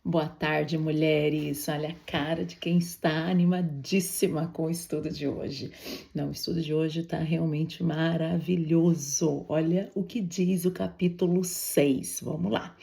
Boa tarde, mulheres. Olha a cara de quem está animadíssima com o estudo de hoje. Não, o estudo de hoje está realmente maravilhoso. Olha o que diz o capítulo 6. Vamos lá.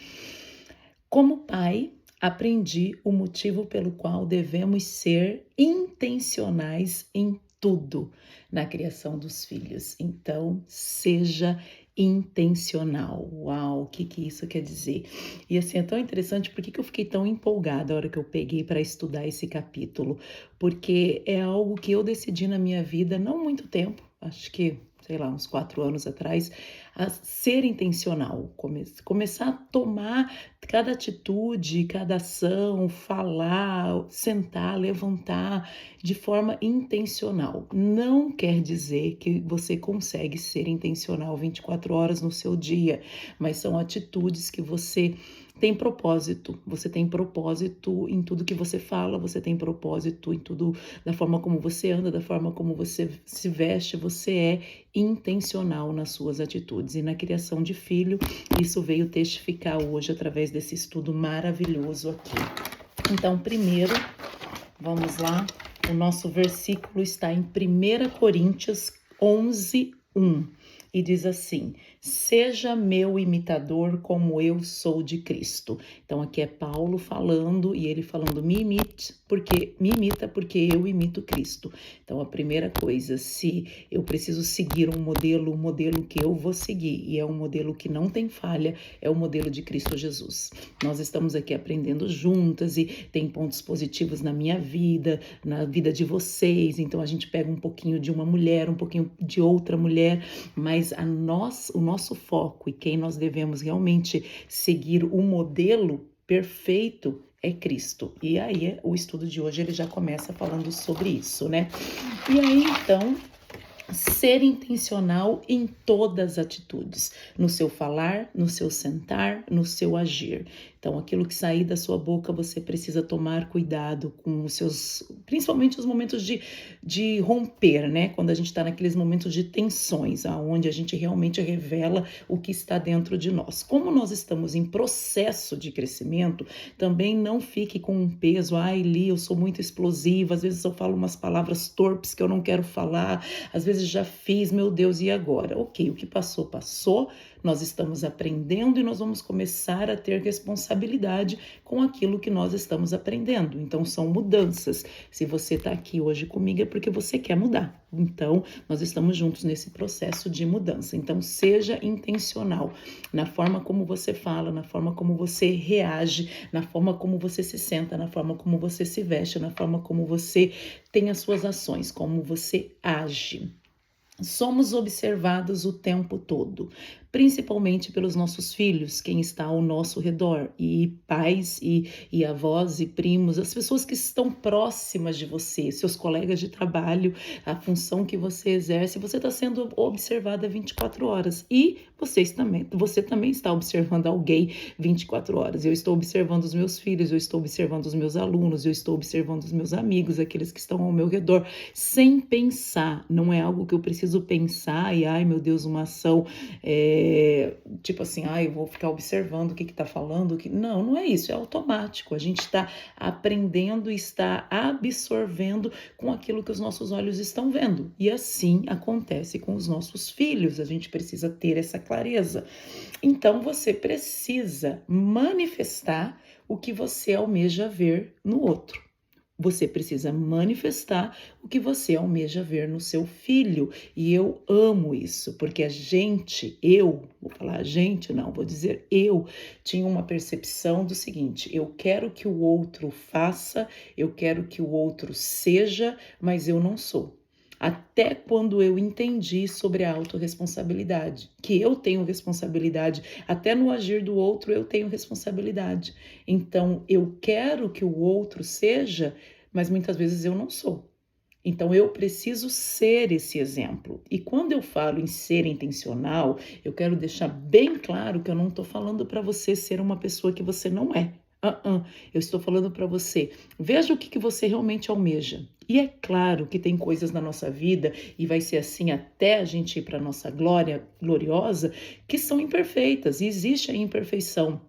Como pai, aprendi o motivo pelo qual devemos ser intencionais em tudo na criação dos filhos. Então, seja intencional. Uau, o que isso quer dizer? E assim, é tão interessante, por que eu fiquei tão empolgada a hora que eu peguei para estudar esse capítulo? Porque é algo que eu decidi na minha vida não muito tempo, acho que, sei lá, uns 4 anos atrás, a ser intencional, começar a tomar cada atitude, cada ação, falar, sentar, levantar de forma intencional. Não quer dizer que você consegue ser intencional 24 horas no seu dia, mas são atitudes que você tem propósito. Você tem propósito em tudo que você fala, você tem propósito em tudo, da forma como você anda, da forma como você se veste, você é intencional nas suas atitudes. E na criação de filho, isso veio testificar hoje através desse estudo maravilhoso aqui. Então, primeiro, vamos lá, o nosso versículo está em 1 Coríntios 11:1 e diz assim: seja meu imitador como eu sou de Cristo. Então aqui é Paulo falando e ele falando me imita porque eu imito Cristo. Então a primeira coisa, se eu preciso seguir um modelo, o modelo que eu vou seguir, e é um modelo que não tem falha, é o modelo de Cristo Jesus. Nós estamos aqui aprendendo juntas e tem pontos positivos na minha vida, na vida de vocês, então a gente pega um pouquinho de uma mulher, um pouquinho de outra mulher, mas o nosso foco e quem nós devemos realmente seguir o modelo perfeito é Cristo. E aí o estudo de hoje ele já começa falando sobre isso, né? E aí então ser intencional em todas as atitudes, no seu falar, no seu sentar, no seu agir. Então, aquilo que sair da sua boca, você precisa tomar cuidado com os seus, principalmente os momentos de romper, né? Quando a gente está naqueles momentos de tensões, aonde a gente realmente revela o que está dentro de nós. Como nós estamos em processo de crescimento, também não fique com um peso, ai, Li, eu sou muito explosiva, às vezes eu falo umas palavras torpes que eu não quero falar, às vezes já fiz, meu Deus, e agora? Ok, o que passou, passou, nós estamos aprendendo e nós vamos começar a ter responsabilidade com aquilo que nós estamos aprendendo. Então, são mudanças. Se você está aqui hoje comigo é porque você quer mudar. Então, nós estamos juntos nesse processo de mudança. Então, seja intencional na forma como você fala, na forma como você reage, na forma como você se senta, na forma como você se veste, na forma como você tem as suas ações, como você age. Somos observados o tempo todo, principalmente pelos nossos filhos, quem está ao nosso redor, e pais e avós e primos, as pessoas que estão próximas de você, seus colegas de trabalho, a função que você exerce, você está sendo observada 24 horas e você também está observando alguém 24 horas. Eu estou observando os meus filhos, eu estou observando os meus alunos, eu estou observando os meus amigos, aqueles que estão ao meu redor, sem pensar. Não é algo que eu preciso pensar e, ai meu Deus, uma ação tipo assim, ai, eu vou ficar observando o que está falando. Não, não é isso, é automático. A gente está aprendendo e está absorvendo com aquilo que os nossos olhos estão vendo. E assim acontece com os nossos filhos. A gente precisa ter essa clareza. Então você precisa manifestar o que você almeja ver no outro. Você precisa manifestar o que você almeja ver no seu filho. E eu amo isso, porque vou falar a gente, não, vou dizer eu, tinha uma percepção do seguinte: eu quero que o outro faça, eu quero que o outro seja, mas eu não sou. Até quando eu entendi sobre a autorresponsabilidade, que eu tenho responsabilidade, até no agir do outro eu tenho responsabilidade. Então, eu quero que o outro seja, mas muitas vezes eu não sou. Então, eu preciso ser esse exemplo. E quando eu falo em ser intencional, eu quero deixar bem claro que eu não estou falando para você ser uma pessoa que você não é. Eu estou falando para você, veja o que você realmente almeja. E é claro que tem coisas na nossa vida, e vai ser assim até a gente ir para a nossa glória gloriosa, que são imperfeitas, e existe a imperfeição.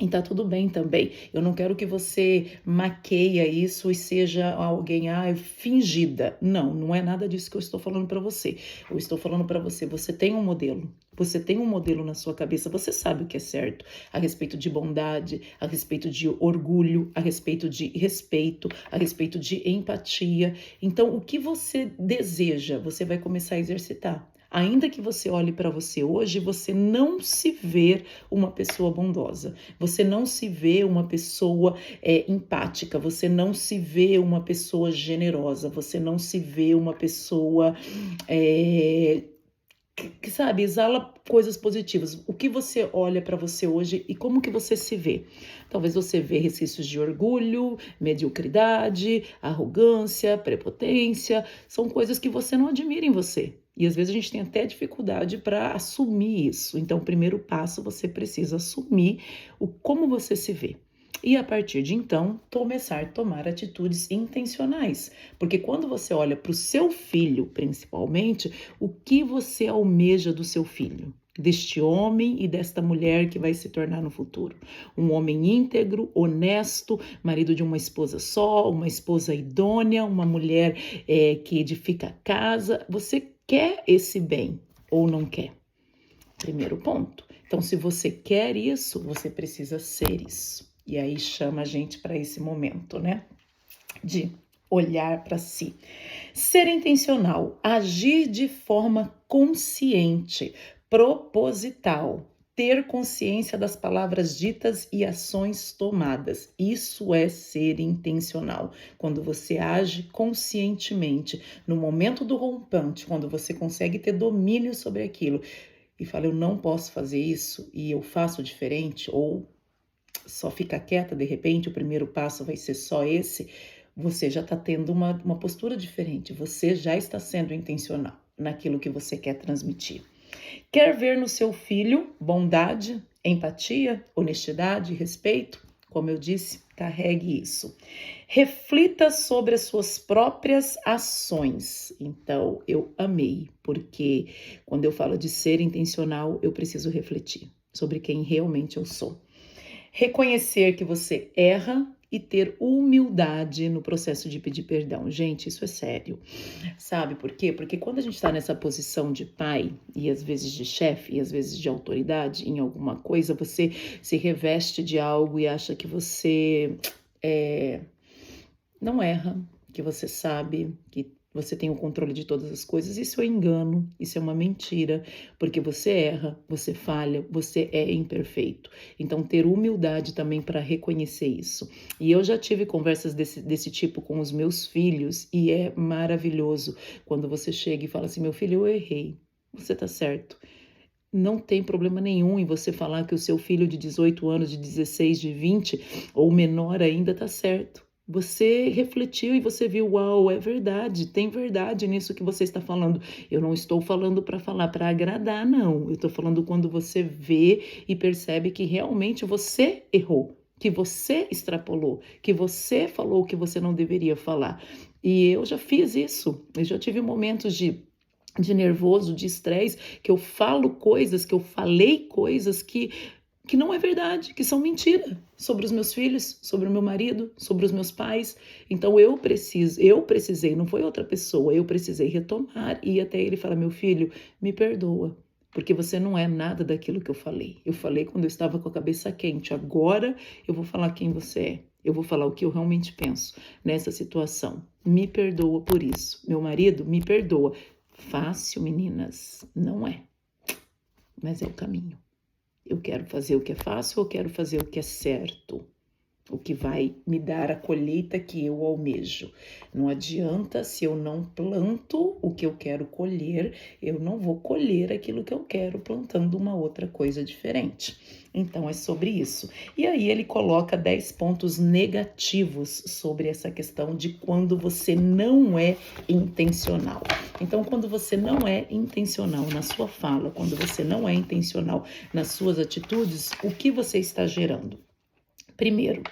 E tá tudo bem também. Eu não quero que você maqueia isso e seja alguém fingida. Não, não é nada disso que eu estou falando para você. Eu estou falando para você, você tem um modelo. Você tem um modelo na sua cabeça, você sabe o que é certo a respeito de bondade, a respeito de orgulho, a respeito de respeito, a respeito de empatia. Então, o que você deseja, você vai começar a exercitar. Ainda que você olhe para você hoje, você não se vê uma pessoa bondosa, você não se vê uma pessoa empática, você não se vê uma pessoa generosa, você não se vê uma pessoa que sabe, exala coisas positivas. O que você olha para você hoje e como que você se vê? Talvez você vê resquícios de orgulho, mediocridade, arrogância, prepotência, são coisas que você não admira em você. E às vezes a gente tem até dificuldade para assumir isso. Então, o primeiro passo, você precisa assumir como você se vê. E a partir de então, começar a tomar atitudes intencionais. Porque quando você olha para o seu filho, principalmente, o que você almeja do seu filho? Deste homem e desta mulher que vai se tornar no futuro. Um homem íntegro, honesto, marido de uma esposa só, uma esposa idônea, uma mulher que edifica a casa. Você quer esse bem ou não quer? Primeiro ponto. Então, se você quer isso, você precisa ser isso. E aí chama a gente para esse momento, né? De olhar para si. Ser intencional, agir de forma consciente, proposital, ter consciência das palavras ditas e ações tomadas. Isso é ser intencional. Quando você age conscientemente, no momento do rompante, quando você consegue ter domínio sobre aquilo e fala, eu não posso fazer isso e eu faço diferente, ou só fica quieta, de repente o primeiro passo vai ser só esse, você já está tendo uma postura diferente, você já está sendo intencional naquilo que você quer transmitir. Quer ver no seu filho bondade, empatia, honestidade, respeito? Como eu disse, carregue isso. Reflita sobre as suas próprias ações. Então, eu amei, porque quando eu falo de ser intencional, eu preciso refletir sobre quem realmente eu sou. Reconhecer que você erra e ter humildade no processo de pedir perdão. Gente, isso é sério. Sabe por quê? Porque quando a gente está nessa posição de pai, e às vezes de chefe, e às vezes de autoridade em alguma coisa, você se reveste de algo e acha que você não erra, que você sabe, que você tem o controle de todas as coisas. Isso é engano, isso é uma mentira, porque você erra, você falha, você é imperfeito. Então, ter humildade também para reconhecer isso. E eu já tive conversas desse tipo com os meus filhos, e é maravilhoso quando você chega e fala assim, meu filho, eu errei, você tá certo. Não tem problema nenhum em você falar que o seu filho de 18 anos, de 16, de 20, ou menor ainda, tá certo. Você refletiu e você viu, uau, é verdade, tem verdade nisso que você está falando. Eu não estou falando para falar para agradar, não. Eu estou falando quando você vê e percebe que realmente você errou, que você extrapolou, que você falou o que você não deveria falar. E eu já fiz isso, eu já tive momentos de nervoso, de estresse, que eu falo coisas, que eu falei coisas que não é verdade, que são mentira sobre os meus filhos, sobre o meu marido, sobre os meus pais. Então eu precisei, não foi outra pessoa, eu precisei retomar e ir até ele e falar, meu filho, me perdoa, porque você não é nada daquilo que eu falei. Eu falei quando eu estava com a cabeça quente, agora eu vou falar quem você é. Eu vou falar o que eu realmente penso nessa situação. Me perdoa por isso. Meu marido, me perdoa. Fácil, meninas, não é, mas é o caminho. Eu quero fazer o que é fácil ou quero fazer o que é certo? O que vai me dar a colheita que eu almejo. Não adianta, se eu não planto o que eu quero colher, eu não vou colher aquilo que eu quero plantando uma outra coisa diferente. Então é sobre isso. E aí ele coloca 10 pontos negativos sobre essa questão de quando você não é intencional. Então, quando você não é intencional na sua fala, quando você não é intencional nas suas atitudes, o que você está gerando? Primeiro,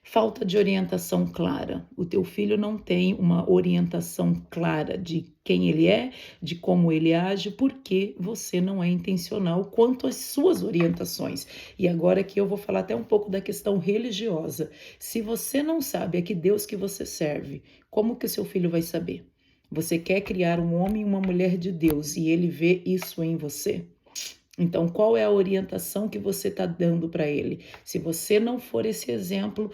falta de orientação clara. O teu filho não tem uma orientação clara de quem ele é, de como ele age, porque você não é intencional quanto às suas orientações. E agora aqui eu vou falar até um pouco da questão religiosa. Se você não sabe a que Deus que você serve, como que o seu filho vai saber? Você quer criar um homem e uma mulher de Deus e ele vê isso em você? Então, qual é a orientação que você está dando para ele? Se você não for esse exemplo,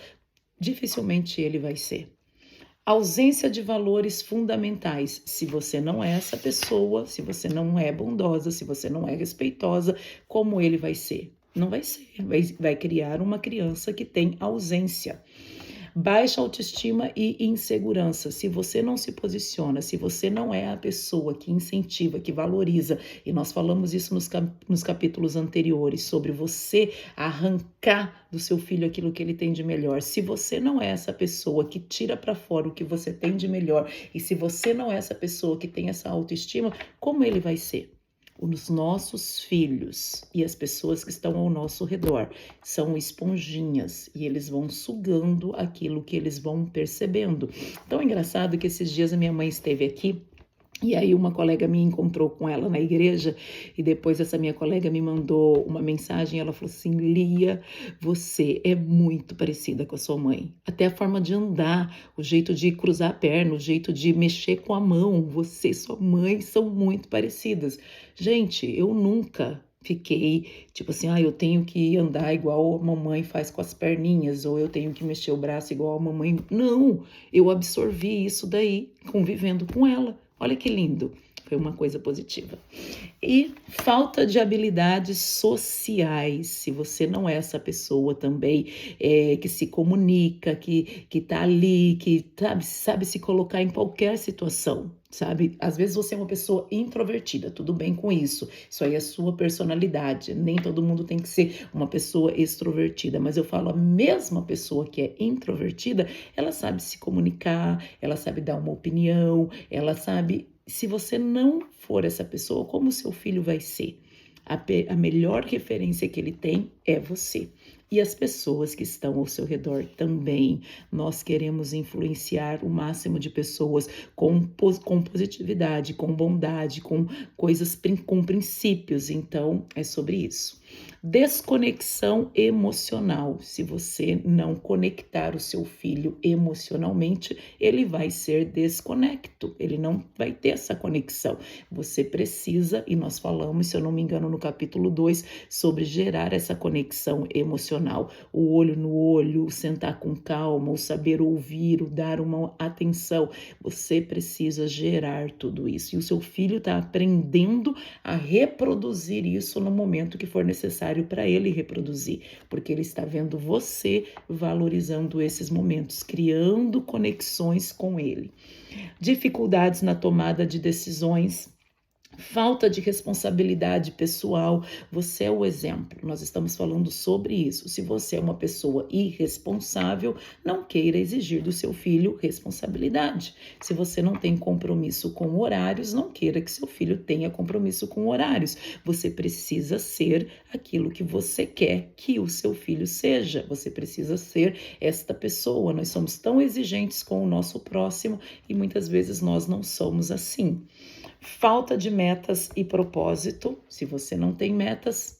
dificilmente ele vai ser. Ausência de valores fundamentais. Se você não é essa pessoa, se você não é bondosa, se você não é respeitosa, como ele vai ser? Não vai ser. Vai criar uma criança que tem ausência. Baixa autoestima e insegurança. Se você não se posiciona, se você não é a pessoa que incentiva, que valoriza, e nós falamos isso nos capítulos anteriores, sobre você arrancar do seu filho aquilo que ele tem de melhor. Se você não é essa pessoa que tira para fora o que você tem de melhor, e se você não é essa pessoa que tem essa autoestima, como ele vai ser? Os nossos filhos e as pessoas que estão ao nosso redor são esponjinhas e eles vão sugando aquilo que eles vão percebendo. Então é engraçado que esses dias a minha mãe esteve aqui e aí uma colega minha encontrou com ela na igreja e depois essa minha colega me mandou uma mensagem, ela falou assim: Lia, você é muito parecida com a sua mãe. Até a forma de andar, o jeito de cruzar a perna, o jeito de mexer com a mão, você e sua mãe são muito parecidas. Gente, eu nunca fiquei tipo assim, eu tenho que andar igual a mamãe faz com as perninhas, ou eu tenho que mexer o braço igual a mamãe. Não, eu absorvi isso daí convivendo com ela. Olha que lindo, foi uma coisa positiva. E falta de habilidades sociais, se você não é essa pessoa também que se comunica, que tá ali, que sabe se colocar em qualquer situação, sabe? Às vezes você é uma pessoa introvertida, tudo bem com isso, isso aí é sua personalidade, nem todo mundo tem que ser uma pessoa extrovertida, mas eu falo, a mesma pessoa que é introvertida, ela sabe se comunicar, ela sabe dar uma opinião, ela sabe. Se você não for essa pessoa, como seu filho vai ser? A melhor referência que ele tem é você. E as pessoas que estão ao seu redor também. Nós queremos influenciar o máximo de pessoas com positividade, com bondade, com coisas, com princípios. Então, é sobre isso. Desconexão emocional. Se você não conectar o seu filho emocionalmente, ele vai ser desconecto, ele não vai ter essa conexão. Você precisa, e nós falamos, se eu não me engano, no capítulo 2, sobre gerar essa conexão emocional. O olho no olho, o sentar com calma, o saber ouvir, o dar uma atenção. Você precisa gerar tudo isso. E o seu filho está aprendendo a reproduzir isso no momento que for necessário para ele reproduzir, porque ele está vendo você valorizando esses momentos, criando conexões com ele. Dificuldades na tomada de decisões. Falta de responsabilidade pessoal, você é o exemplo, nós estamos falando sobre isso. Se você é uma pessoa irresponsável, não queira exigir do seu filho responsabilidade. Se você não tem compromisso com horários, não queira que seu filho tenha compromisso com horários. Você precisa ser aquilo que você quer que o seu filho seja. Você precisa ser esta pessoa. Nós somos tão exigentes com o nosso próximo e muitas vezes nós não somos assim. Falta de metas e propósito. Se você não tem metas,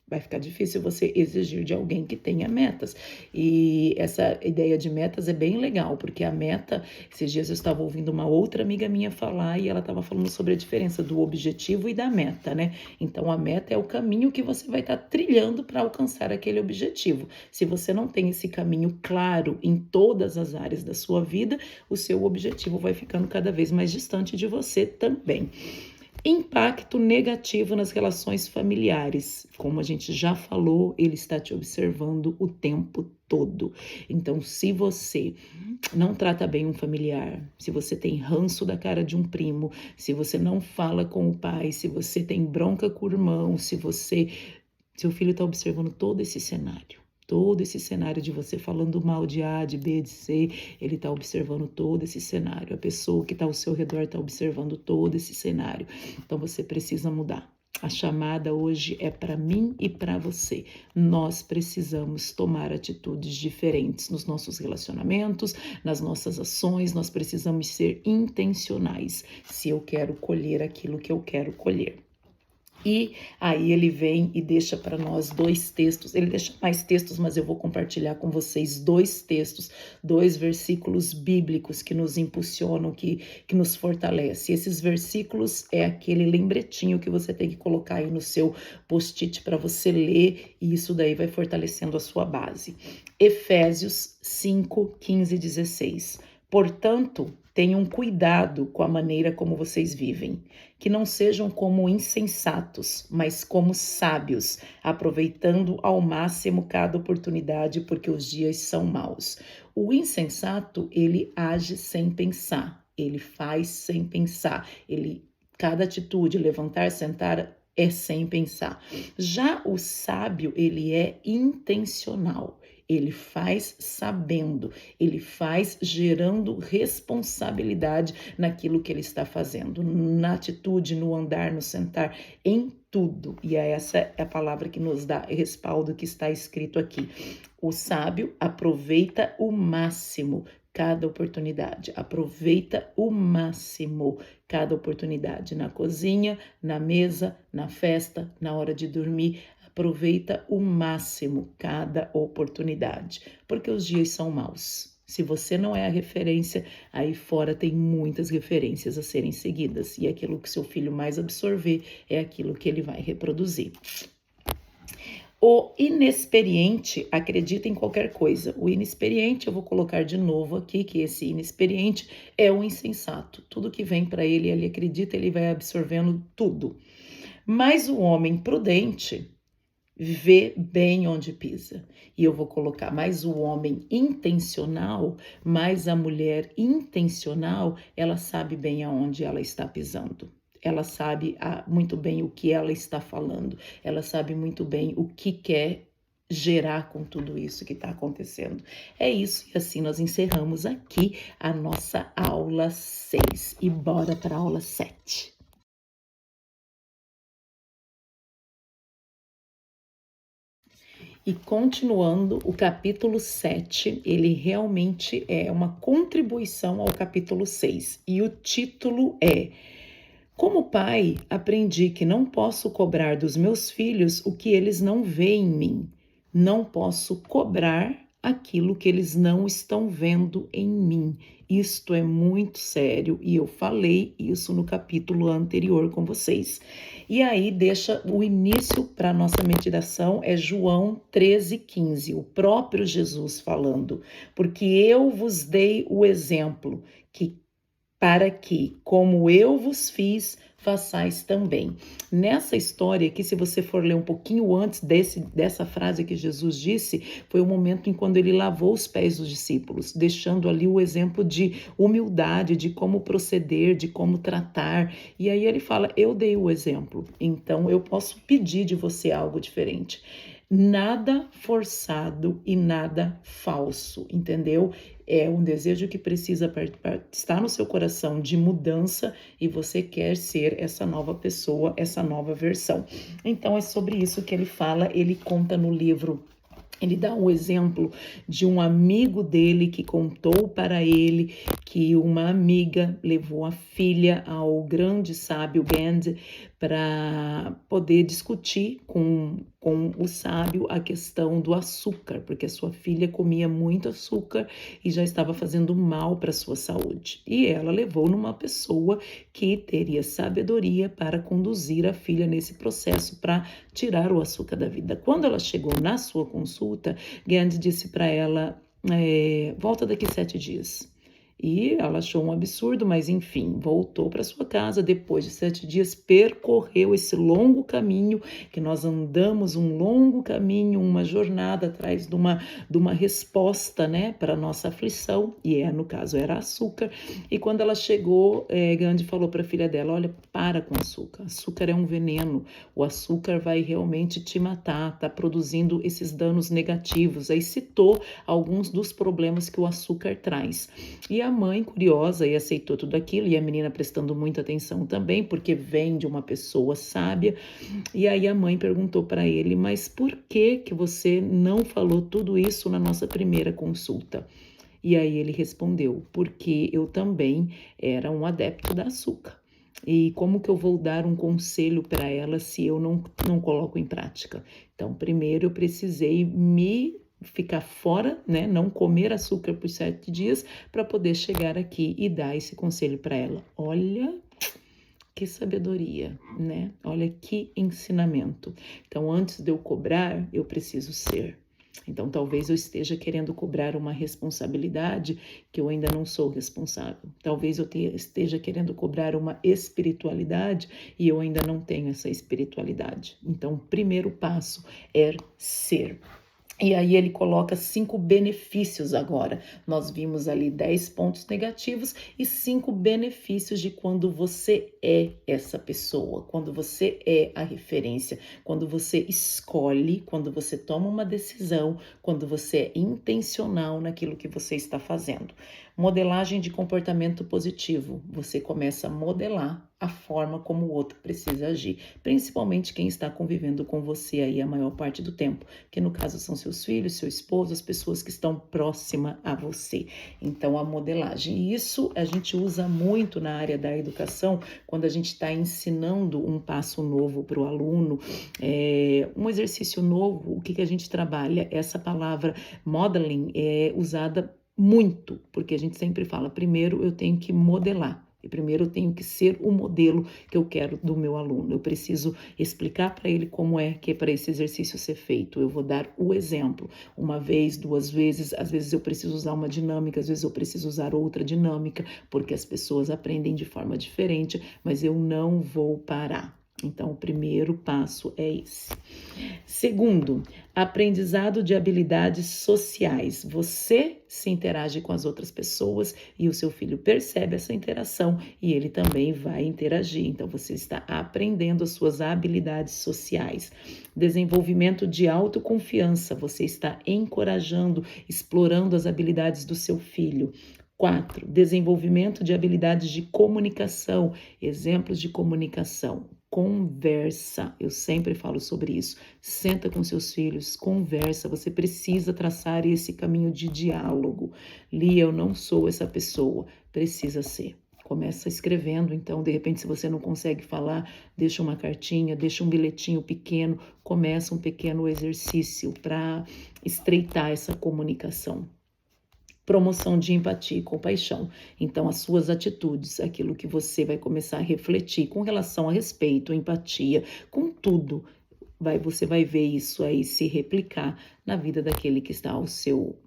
vai ficar difícil você exigir de alguém que tenha metas. E essa ideia de metas é bem legal, porque a meta, esses dias eu estava ouvindo uma outra amiga minha falar e ela estava falando sobre a diferença do objetivo e da meta, né? Então a meta é o caminho que você vai estar trilhando para alcançar aquele objetivo. Se você não tem esse caminho claro em todas as áreas da sua vida, o seu objetivo vai ficando cada vez mais distante de você também. Impacto negativo nas relações familiares. Como a gente já falou, ele está te observando o tempo todo. Então, se você não trata bem um familiar, se você tem ranço da cara de um primo, se você não fala com o pai, se você tem bronca com o irmão, seu filho está observando todo esse cenário. Todo esse cenário de você falando mal de A, de B, de C, ele está observando todo esse cenário. A pessoa que está ao seu redor está observando todo esse cenário. Então você precisa mudar. A chamada hoje é para mim e para você. Nós precisamos tomar atitudes diferentes nos nossos relacionamentos, nas nossas ações, nós precisamos ser intencionais se eu quero colher aquilo que eu quero colher. E aí ele vem e deixa para nós 2 textos, ele deixa mais textos, mas eu vou compartilhar com vocês 2 textos, 2 versículos bíblicos que nos impulsionam, que nos fortalece. Esses versículos é aquele lembretinho que você tem que colocar aí no seu post-it para você ler, e isso daí vai fortalecendo a sua base. Efésios 5, 15 e 16. Portanto, tenham cuidado com a maneira como vocês vivem, que não sejam como insensatos, mas como sábios, aproveitando ao máximo cada oportunidade, porque os dias são maus. O insensato, ele age sem pensar, ele faz sem pensar, cada atitude, levantar, sentar, é sem pensar. Já o sábio, ele é intencional. Ele faz sabendo, ele faz gerando responsabilidade naquilo que ele está fazendo, na atitude, no andar, no sentar, em tudo. E essa é a palavra que nos dá respaldo que está escrito aqui. O sábio aproveita o máximo cada oportunidade, aproveita o máximo cada oportunidade, na cozinha, na mesa, na festa, na hora de dormir. Aproveita o máximo cada oportunidade, porque os dias são maus. Se você não é a referência, aí fora tem muitas referências a serem seguidas, e aquilo que seu filho mais absorver é aquilo que ele vai reproduzir. O inexperiente acredita em qualquer coisa. O inexperiente, eu vou colocar de novo aqui, que esse inexperiente é o insensato. Tudo que vem para ele, ele acredita, ele vai absorvendo tudo. Mas o homem prudente vê bem onde pisa. E eu vou colocar mais o homem intencional, mais a mulher intencional, ela sabe bem aonde ela está pisando. Ela sabe muito bem o que ela está falando. Ela sabe muito bem o que quer gerar com tudo isso que está acontecendo. É isso, e assim nós encerramos aqui a nossa aula 6. E bora para a aula 7. E continuando, o capítulo 7, ele realmente é uma contribuição ao capítulo 6. E o título é: Como pai, aprendi que não posso cobrar dos meus filhos o que eles não veem em mim. Não posso cobrar aquilo que eles não estão vendo em mim. Isto é muito sério e eu falei isso no capítulo anterior com vocês. E aí deixa o início para a nossa meditação, é João 13,15, o próprio Jesus falando. Porque eu vos dei o exemplo, para que, como eu vos fiz, façais também. Nessa história aqui, se você for ler um pouquinho antes dessa frase que Jesus disse, foi o momento em quando ele lavou os pés dos discípulos, deixando ali o exemplo de humildade, de como proceder, de como tratar. E aí ele fala, eu dei o exemplo, então eu posso pedir de você algo diferente. Nada forçado e nada falso, entendeu? É um desejo que precisa estar no seu coração de mudança e você quer ser essa nova pessoa, essa nova versão. Então é sobre isso que ele fala, ele conta no livro. Ele dá um exemplo de um amigo dele que contou para ele que uma amiga levou a filha ao grande sábio Gandhi para poder discutir com o sábio a questão do açúcar, porque a sua filha comia muito açúcar e já estava fazendo mal para a sua saúde. E ela levou numa pessoa que teria sabedoria para conduzir a filha nesse processo para tirar o açúcar da vida. Quando ela chegou na sua consulta, Gandhi disse para ela, volta daqui 7 dias. E ela achou um absurdo, mas enfim, voltou para sua casa depois de 7 dias, percorreu esse longo caminho, que nós andamos um longo caminho, uma jornada atrás de uma resposta, né, para a nossa aflição, e no caso era açúcar. E quando ela chegou, Gandhi falou para a filha dela, olha, para com açúcar, açúcar é um veneno, o açúcar vai realmente te matar, está produzindo esses danos negativos. Aí citou alguns dos problemas que o açúcar traz. E a mãe, curiosa, e aceitou tudo aquilo, e a menina prestando muita atenção também, porque vem de uma pessoa sábia. E aí a mãe perguntou para ele, mas por que que você não falou tudo isso na nossa primeira consulta? E aí ele respondeu, porque eu também era um adepto da açúcar. E como que eu vou dar um conselho para ela se eu não coloco em prática? Então, primeiro eu precisei me ficar fora, né? Não comer açúcar por 7 dias para poder chegar aqui e dar esse conselho para ela. Olha que sabedoria, né? Olha que ensinamento. Então, antes de eu cobrar, eu preciso ser. Então, talvez eu esteja querendo cobrar uma responsabilidade que eu ainda não sou responsável. Talvez eu esteja querendo cobrar uma espiritualidade e eu ainda não tenho essa espiritualidade. Então, o primeiro passo é ser. E aí ele coloca 5 benefícios agora. Nós vimos ali 10 pontos negativos e 5 benefícios de quando você é essa pessoa, quando você é a referência, quando você escolhe, quando você toma uma decisão, quando você é intencional naquilo que você está fazendo. Modelagem de comportamento positivo. Você começa a modelar a forma como o outro precisa agir, principalmente quem está convivendo com você aí a maior parte do tempo, que no caso são seus filhos, seu esposo, as pessoas que estão próximas a você. Então, a modelagem. E isso a gente usa muito na área da educação, quando a gente está ensinando um passo novo para o aluno, um exercício novo, o que a gente trabalha? Essa palavra modeling é usada muito, porque a gente sempre fala, primeiro eu tenho que modelar. E primeiro eu tenho que ser o modelo que eu quero do meu aluno. Eu preciso explicar para ele como é que é para esse exercício ser feito. Eu vou dar o exemplo. Uma vez, 2 vezes, às vezes eu preciso usar uma dinâmica, às vezes eu preciso usar outra dinâmica, porque as pessoas aprendem de forma diferente, mas eu não vou parar. Então, o primeiro passo é esse. Segundo, aprendizado de habilidades sociais. Você se interage com as outras pessoas e o seu filho percebe essa interação e ele também vai interagir. Então, você está aprendendo as suas habilidades sociais. Desenvolvimento de autoconfiança. Você está encorajando, explorando as habilidades do seu filho. 4. Desenvolvimento de habilidades de comunicação. Exemplos de comunicação. Conversa, eu sempre falo sobre isso. Senta com seus filhos, conversa. Você precisa traçar esse caminho de diálogo. Lia, eu não sou essa pessoa. Precisa ser. Começa escrevendo, então, de repente, se você não consegue falar, deixa uma cartinha, deixa um bilhetinho pequeno, começa um pequeno exercício para estreitar essa comunicação. Promoção de empatia e compaixão. Então, as suas atitudes, aquilo que você vai começar a refletir com relação a respeito, empatia, com tudo, você vai ver isso aí se replicar na vida daquele que está ao seu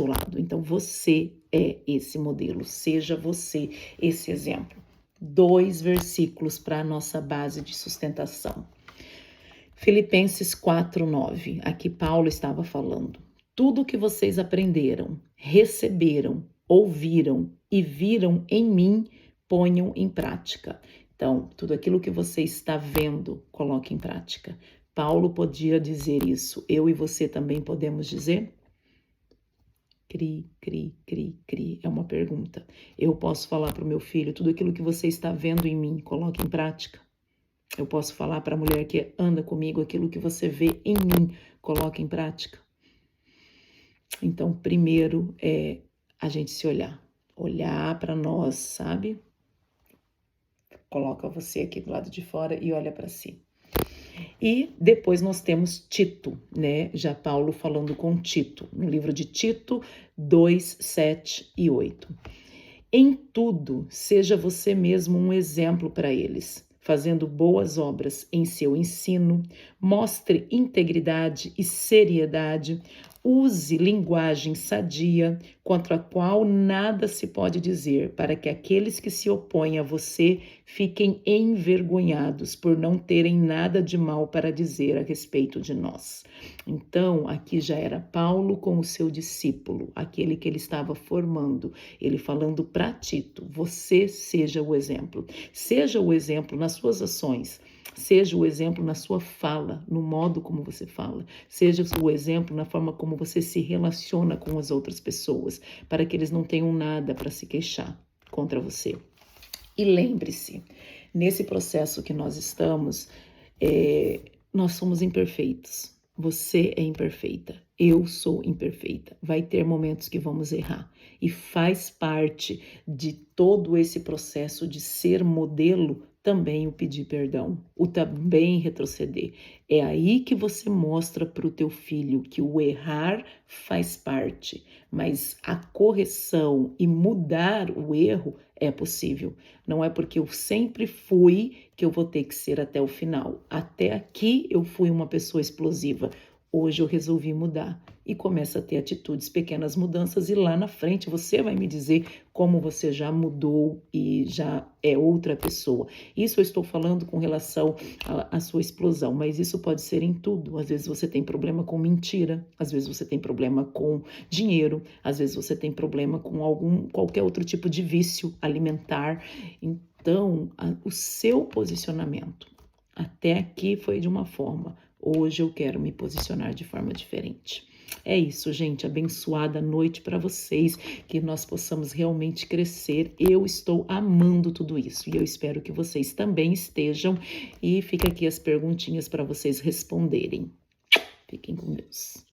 lado. Então, você é esse modelo, seja você esse exemplo. 2 versículos para a nossa base de sustentação. Filipenses 4:9. Aqui Paulo estava falando. Tudo que vocês aprenderam, receberam, ouviram e viram em mim, ponham em prática. Então, tudo aquilo que você está vendo, coloque em prática. Paulo podia dizer isso. Eu e você também podemos dizer? Cri, cri, cri, cri. É uma pergunta. Eu posso falar para o meu filho, tudo aquilo que você está vendo em mim, coloque em prática. Eu posso falar para a mulher que anda comigo, aquilo que você vê em mim, coloque em prática. Então, primeiro é a gente se olhar para nós, sabe? Coloca você aqui do lado de fora e olha para si. E depois nós temos Tito, né? Já Paulo falando com Tito, no livro de Tito 2, 7 e 8. Em tudo, seja você mesmo um exemplo para eles, fazendo boas obras em seu ensino, mostre integridade e seriedade, use linguagem sadia, contra a qual nada se pode dizer, para que aqueles que se opõem a você fiquem envergonhados por não terem nada de mal para dizer a respeito de nós. Então, aqui já era Paulo com o seu discípulo, aquele que ele estava formando, ele falando para Tito, você seja o exemplo nas suas ações. Seja o exemplo na sua fala, no modo como você fala. Seja o exemplo na forma como você se relaciona com as outras pessoas, para que eles não tenham nada para se queixar contra você. E lembre-se, nesse processo que nós estamos, nós somos imperfeitos. Você é imperfeita. Eu sou imperfeita. Vai ter momentos que vamos errar. E faz parte de todo esse processo de ser modelo também o pedir perdão, o também retroceder. É aí que você mostra para o teu filho que o errar faz parte, mas a correção e mudar o erro é possível. Não é porque eu sempre fui que eu vou ter que ser até o final. Até aqui eu fui uma pessoa explosiva. Hoje eu resolvi mudar e começa a ter atitudes, pequenas mudanças, e lá na frente você vai me dizer como você já mudou e já é outra pessoa. Isso eu estou falando com relação à sua explosão, mas isso pode ser em tudo. Às vezes você tem problema com mentira, às vezes você tem problema com dinheiro, às vezes você tem problema com qualquer outro tipo de vício alimentar. Então, o seu posicionamento até aqui foi de uma forma. Hoje eu quero me posicionar de forma diferente. É isso, gente. Abençoada noite para vocês, que nós possamos realmente crescer. Eu estou amando tudo isso e eu espero que vocês também estejam. E fica aqui as perguntinhas para vocês responderem. Fiquem com Deus.